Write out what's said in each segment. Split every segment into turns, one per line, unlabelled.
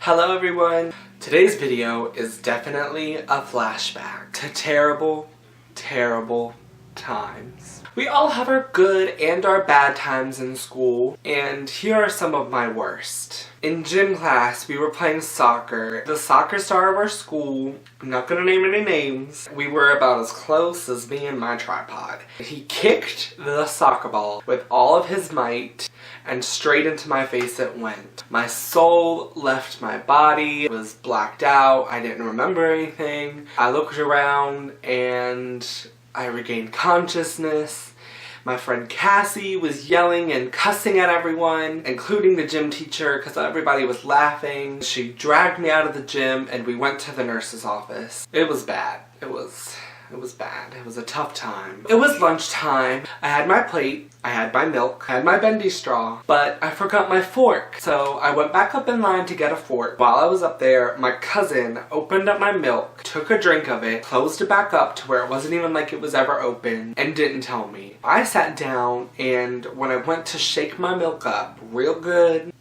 Hello everyone! Today's video is definitely a flashback to terrible, terrible times. We all have our good and our bad times in school, and here are some of my worst. In gym class, we were playing soccer. The soccer star of our school, I'm not gonna name any names, we were about as close as me and my tripod. He kicked the soccer ball with all of his might, and straight into my face it went. My soul left my body, it was blacked out, I didn't remember anything. I looked around and I regained consciousness. My friend Cassie was yelling and cussing at everyone, including the gym teacher, because everybody was laughing. She dragged me out of the gym and we went to the nurse's office. It was bad. It was bad. It was a tough time. It was lunchtime. I had my plate, I had my milk, I had my bendy straw, but I forgot my fork. So I went back up in line to get a fork. While I was up there, my cousin opened up my milk, took a drink of it, closed it back up to where it wasn't even like it was ever open, and didn't tell me. I sat down, and when I went to shake my milk up real good,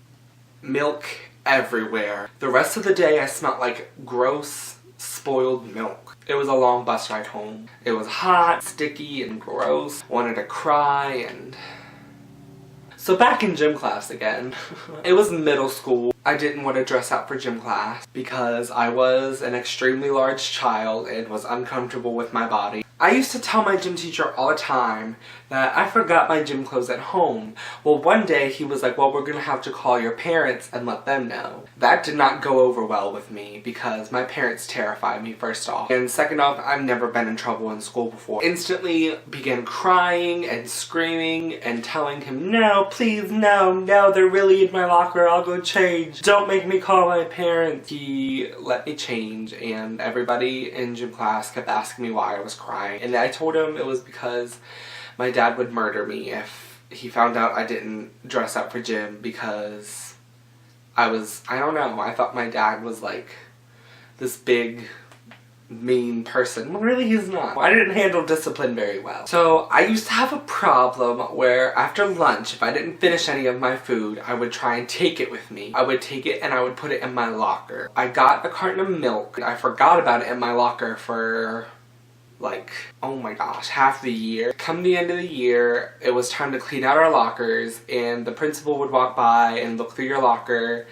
milk everywhere. The rest of the day I smelled like gross, spoiled milk. It was a long bus ride home. It was hot, sticky, and gross. Wanted to cry and... So back in gym class again. It was middle school. I didn't want to dress out for gym class because I was an extremely large child and was uncomfortable with my body. I used to tell my gym teacher all the time that I forgot my gym clothes at home. Well, one day he was like, well, we're gonna have to call your parents and let them know. That did not go over well with me because my parents terrified me, first off. And second off, I've never been in trouble in school before. Instantly began crying and screaming and telling him, no, please, no, they're really in my locker, I'll go change. Don't make me call my parents. He let me change and everybody in gym class kept asking me why I was crying. And I told him it was because my dad would murder me if he found out I didn't dress up for gym because I don't know, I thought my dad was like this big, mean person. Really, he's not. I didn't handle discipline very well. So I used to have a problem where after lunch, if I didn't finish any of my food, I would try and take it with me. I would take it and I would put it in my locker. I got a carton of milk. I forgot about it in my locker for like, oh my gosh, half the year. Come the end of the year, it was time to clean out our lockers, and the principal would walk by and look through your locker,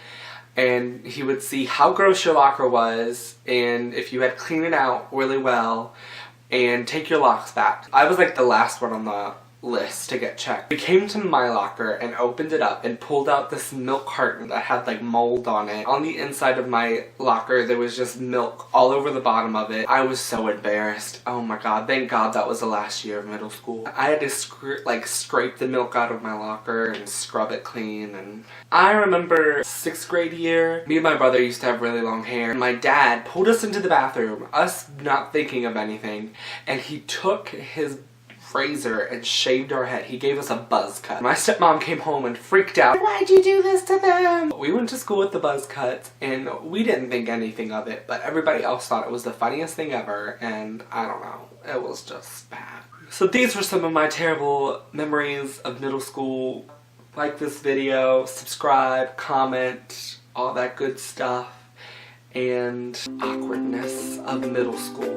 and he would see how gross your locker was, and if you had cleaned it out really well, and take your locks back. I was like the last one on the list to get checked. We came to my locker and opened it up and pulled out this milk carton that had like mold on it. On the inside of my locker there was just milk all over the bottom of it. I was so embarrassed. Oh my god, thank god that was the last year of middle school. I had to scrape the milk out of my locker and scrub it clean. And I remember 6th grade year, me and my brother used to have really long hair. My dad pulled us into the bathroom, us not thinking of anything, and he took his razor and shaved our head. He gave us a buzz cut. My stepmom came home and freaked out. Why'd you do this to them? We went to school with the buzz cuts and we didn't think anything of it, but everybody else thought it was the funniest thing ever, and I don't know, it was just bad. So these were some of my terrible memories of middle school. Like this video, subscribe, comment, all that good stuff, and awkwardness of middle school.